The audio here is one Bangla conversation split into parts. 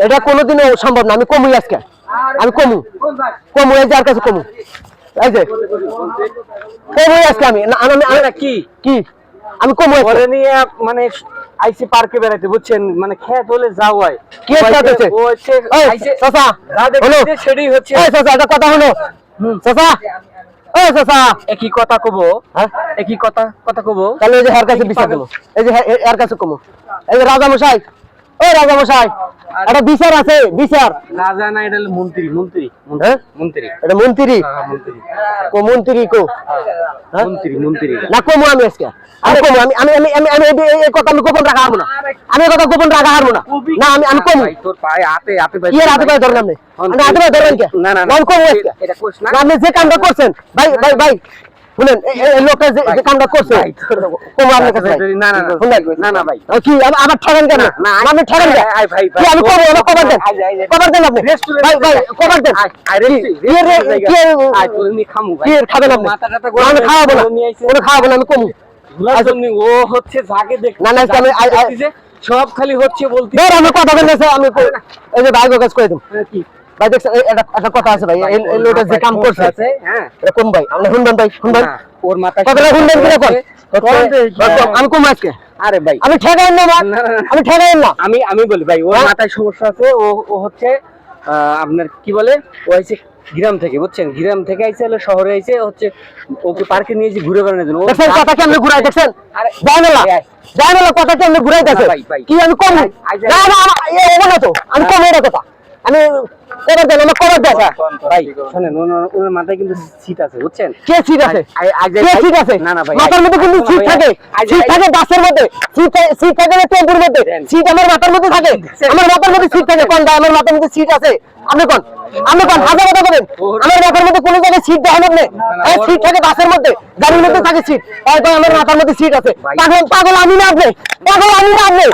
এটা কোনোদিনও সম্ভব না। আমি কমুই আজকে, আমি কমু এই যে আর কাছে কমু, এই যে কমুই আজকে আমি কি কি আমি কমু ওরে নিয়ে মানে আইসি পার্কে বেড়াইতে বুঝছেন, মানে খেত হলে যাও হয় কি হচ্ছে ও হচ্ছে আইছে চাচা হলো সেটাই হচ্ছে। এই চাচা একটা কথা হলো চাচা, ও চাচা একই কথা কবো, হ্যাঁ একই কথা কবো। তাহলে এই যে এর কাছে বিচার দেবো, এই যে এর কাছে কমু, এই যে রাজা মশাই, ও রাজা মশাই একটা বিচার আছে, বিচার। রাজা না, এটা হলো মন্ত্রী, মন্ত্রী হ্যাঁ মন্ত্রী, এটা মন্ত্রী মন্ত্রী কো, মন্ত্রী কো, মন্ত্রী মন্ত্রী না কমু আমি আজকে, আমি কমু, আমি আমি আমি আমি এই কথা আমি গোপন রাখা হারবো না, আমি এই কথা গোপন রাখা হারবো না, না আমি কমু। ভাই তোর পায়ে হাতে হাতে ভাই, কি হাতে পায়ে ধরলাম না, আমি হাতে পায়ে ধরলাম কে? না না আমি কমু আজকে, এটা কোস না, আপনি যে কামটা করছেন ভাই ভাই ভাই শুনেন, এই লোকটা যে কামটা করছে কমু আপনার কাছে। না না না না ভাই, কি আবার ঠকান কেন? না আমি ঠকান কেন? ভাই কি আমি কমু, আমার কভার দেন, কভার দেন আপনি ভাই ভাই, কভার দেন। তোর নি খামু ভাই, কি খাবেন আপনি? মাথা টাটা আমি খাওয়াবো না, কোনো খাওয়াবো না, আমি কমু। ও হচ্ছে যাকে দেখ না না আমি সব খালি হচ্ছে বলতে আমি কথা বলতেছি, আমি এই যে ভাই কাজ করে দেব কি ভাই, দেখছেন একটা কথা আছে ভাই, এই লোকটা যে কাম করছে হ্যাঁ, এটা কোন ভাই? আপনি শুনবেন ভাই, শুনবেন ওর মাথা কথাটা শুনবেন কিনা কোন? আমি কম আজকে, আরে ভাই আমি ঠেকাইন না, আমি ঠেকাইন না, আমি বলি ভাই, ওর মাথায় সমস্যা আছে। ও হচ্ছে আপনার কি বলে, ও আইছে গ্রাম থেকে বুঝছেন, গ্রাম থেকে আইছে হলো শহরে আইছে হচ্ছে, ওকে পার্কে নিয়ে যে ঘুরে বেড়ানোর জন্য। দেখছেন কথা কি আপনি ঘুরাই, দেখছেন জানেন না কথা কি আপনি ঘুরাই দেখছেন কি? আমি কম না না না তো, আমি কম এর কথা, আমি কবার দেন, আমার কবার দেন ভাই। শুনেন, ওনার মাথায় কিন্তু সিট আছে বুঝছেন। কে সিট আছে? কে সিট আছে? না না ভাই, মাথার মধ্যে কিন্তু সিট থাকে, সিট থাকে বাসের মধ্যে, সিট থাকে না টেম্পুর মধ্যে, সিট আমার মাথার মধ্যে থাকে, আমার মাথার মধ্যে সিট থাকে কোন? আমার মাথার মধ্যে সিট আছে? আপনি কোন? আপনি কোন হাজার কথা বলেন? আমার মাথার মধ্যে কোনো জায়গায় সিট দেখান আপনি? সিট থাকে বাসের মধ্যে, গাড়ির মধ্যে থাকে সিট, ভাই আমার মাথার মধ্যে সিট আছে। পাগল পাগল আমি না আপনি, পাগল আমি না আপনি,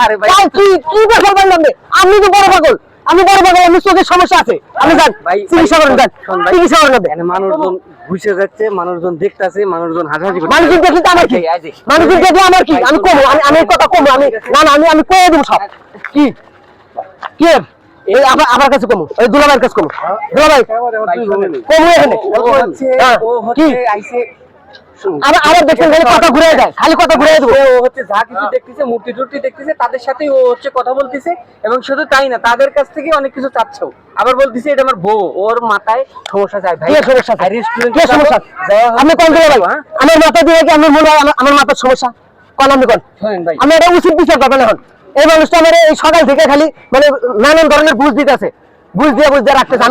কি কি দেখল বললাম আপনি তো বড় পাগল, আমি বড় পাগল, আমি চোখের সমস্যা আছে, আমি যান চিকিৎসা করেন, যান চিকিৎসা করেন। মানুষজন ঘুষে যাচ্ছে, মানুষজন দেখতেছে, মানুষজন হাসাহাসি করছে, মানুষজন দেখলে তো আমার কি, মানুষজন দেখলে আমার কি? আমি কমু, আমি কথা কমু, আমি না না আমি কয়ে দেবো সব। কি কি এই আমার কাছে কমু, ওই দুলাভাইয়ের কাছে কমু, দুলাভাই কমু এখানে কি? আবার দেখছেন খালি কথা ঘুরে যায়, খালি কথা ঘুরে দেবো। ও হচ্ছে যা কিছু দেখতেছে, মূর্তি টুর্তি দেখতেছে, তাদের সাথেই ও হচ্ছে কথা বলতেছে, এবং শুধু তাই না, তাদের কাছ থেকে অনেক কিছু চাচ্ছেও। আবার বলতেছে এটা আমার বউ, ওর মাথায় সমস্যা চাই ভাই। সমস্যা রেস্টুরেন্ট সমস্যা আপনি কোন ভাই? আমার মাথা দিয়ে কি আমার মনে হয় আমার মাথার সমস্যা কোন? আপনি কোন? ভাই আমি এটা উচিত বিচার করবেন এখন। এই মানুষটা আমার এই সকাল থেকে খালি মানে নানান ধরনের বুঝ দিতেছে, বুঝ দিয়ে রাখতেছে।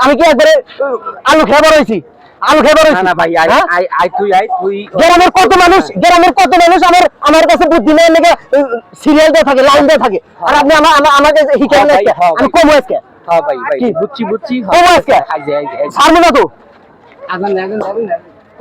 আমি কি একবারে আলু খেয়ে বড় হয়েছি, আলু খেয়ে বড় হয়েছি না ভাই, তুই গ্রামের কত মানুষ, আমার কাছে বুদ্ধি নেই লেগে সিরিয়াল দিয়ে থাকে, লাইন দিয়ে থাকে, আর আপনি আমাকে হিকেন আমি কমু আজকে। হ্যাঁ ভাই ভাই, বুঝছি কমু আজকে, ছাড়বো না তো। আজান